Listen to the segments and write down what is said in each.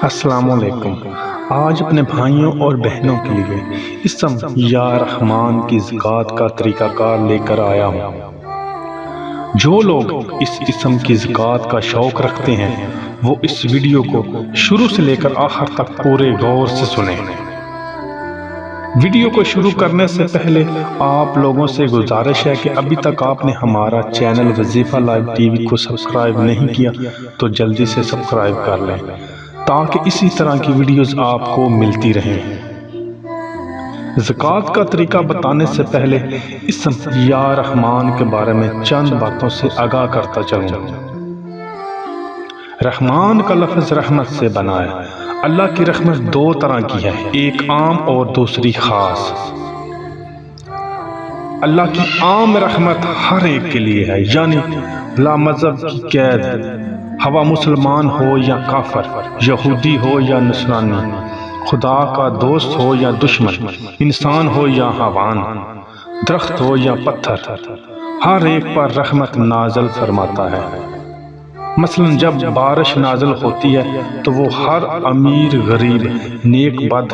السلام علیکم۔ آج اپنے بھائیوں اور بہنوں کے لیے اسم یا رحمان کی زکوٰۃ کا طریقہ کار لے کر آیا ہوں۔ جو لوگ اس اسم کی زکوٰۃ کا شوق رکھتے ہیں وہ اس ویڈیو کو شروع سے لے کر آخر تک پورے غور سے سنیں۔ ویڈیو کو شروع کرنے سے پہلے آپ لوگوں سے گزارش ہے کہ ابھی تک آپ نے ہمارا چینل وظیفہ لائیو ٹی وی کو سبسکرائب نہیں کیا تو جلدی سے سبسکرائب کر لیں تاکہ اسی طرح کی ویڈیوز آپ کو ملتی رہیں۔ زکوٰۃ کا طریقہ بتانے سے پہلے اسم یا رحمان کے بارے میں چند باتوں سے آگاہ کرتا چلوں۔ رحمان کا لفظ رحمت سے بنا ہے۔ اللہ کی رحمت دو طرح کی ہے، ایک عام اور دوسری خاص۔ اللہ کی عام رحمت ہر ایک کے لیے ہے، یعنی بلا مذہب کی قید، ہوا مسلمان ہو یا کافر، یہودی ہو یا نصرانی، خدا کا دوست ہو یا دشمن، انسان ہو یا حیوان، درخت ہو یا پتھر، ہر ایک پر رحمت نازل فرماتا ہے۔ مثلا جب بارش نازل ہوتی ہے تو وہ ہر امیر غریب نیک بد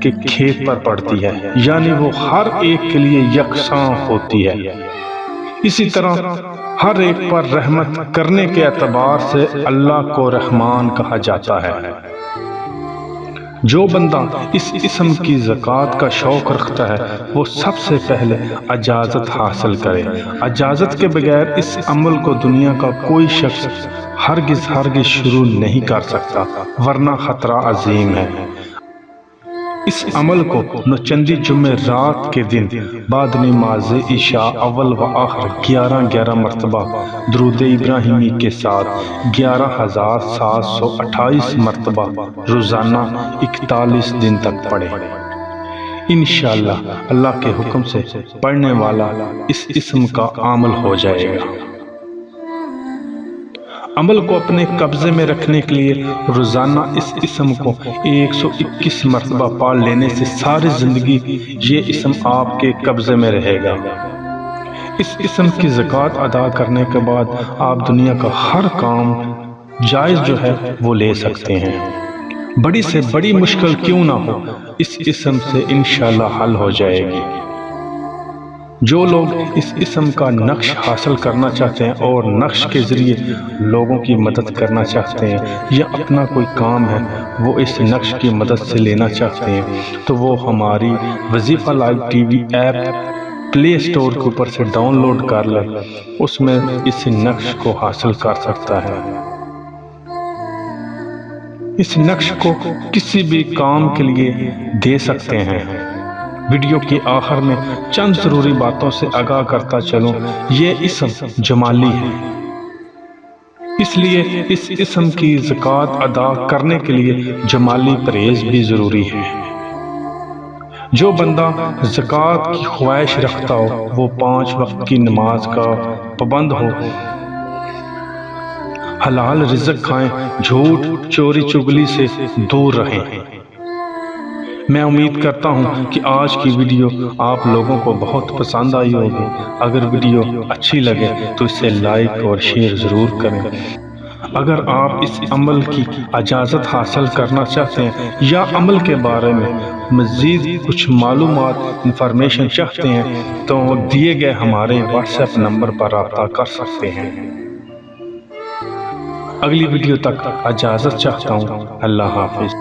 کے کھیت پر پڑتی ہے، یعنی وہ ہر ایک کے لیے یکساں ہوتی ہے۔ اسی طرح ہر ایک پر رحمت کرنے کے اعتبار سے اللہ کو رحمان کہا جاتا ہے۔ جو بندہ اس اسم کی زکوٰۃ کا شوق رکھتا ہے وہ سب سے پہلے اجازت حاصل کرے۔ اجازت کے بغیر اس عمل کو دنیا کا کوئی شخص ہرگز شروع نہیں کر سکتا، ورنہ خطرہ عظیم ہے۔ اس عمل کو نوچندی جمعرات کے دن بعد نماز عشاء اول و آخر 11 مرتبہ درود ابراہیمی کے ساتھ 11,728 مرتبہ روزانہ 41 دن تک پڑھیں۔ انشاءاللہ اللہ کے حکم سے پڑھنے والا اس اسم کا عامل ہو جائے گا۔ عمل کو اپنے قبضے میں رکھنے کے لیے روزانہ اس اسم کو 121 مرتبہ پڑھ لینے سے ساری زندگی یہ اسم آپ کے قبضے میں رہے گا۔ اس اسم کی زکوٰۃ ادا کرنے کے بعد آپ دنیا کا ہر کام جائز جو ہے وہ لے سکتے ہیں۔ بڑی سے بڑی مشکل کیوں نہ ہو، اس اسم سے انشاءاللہ حل ہو جائے گی۔ جو لوگ اس اسم کا نقش حاصل کرنا چاہتے ہیں اور نقش کے ذریعے لوگوں کی مدد کرنا چاہتے ہیں یا اپنا کوئی کام ہے وہ اس نقش کی مدد سے لینا چاہتے ہیں تو وہ ہماری وظیفہ لائیو ٹی وی ایپ پلے اسٹور کے اوپر سے ڈاؤن لوڈ کر لے، اس میں اس نقش کو حاصل کر سکتا ہے۔ اس نقش کو کسی بھی کام کے لیے دے سکتے ہیں۔ ویڈیو کے آخر میں چند ضروری باتوں سے آگاہ کرتا چلوں، یہ اسم جمالی ہے، اس لیے اس اسم کی زکوٰۃ ادا کرنے کے لیے جمالی پرہیز بھی ضروری ہے۔ جو بندہ زکوٰۃ کی خواہش رکھتا ہو وہ 5 وقت کی نماز کا پابند ہو، حلال رزق کھائیں، جھوٹ چوری چگلی سے دور رہیں۔ میں امید کرتا ہوں کہ آج کی ویڈیو آپ لوگوں کو بہت پسند آئی ہوگی۔ اگر ویڈیو اچھی لگے تو اسے لائک اور شیئر ضرور کریں۔ اگر آپ اس عمل کی اجازت حاصل کرنا چاہتے ہیں یا عمل کے بارے میں مزید کچھ معلومات انفارمیشن چاہتے ہیں تو دیے گئے ہمارے واٹس ایپ نمبر پر رابطہ کر سکتے ہیں۔ اگلی ویڈیو تک اجازت چاہتا ہوں۔ اللہ حافظ۔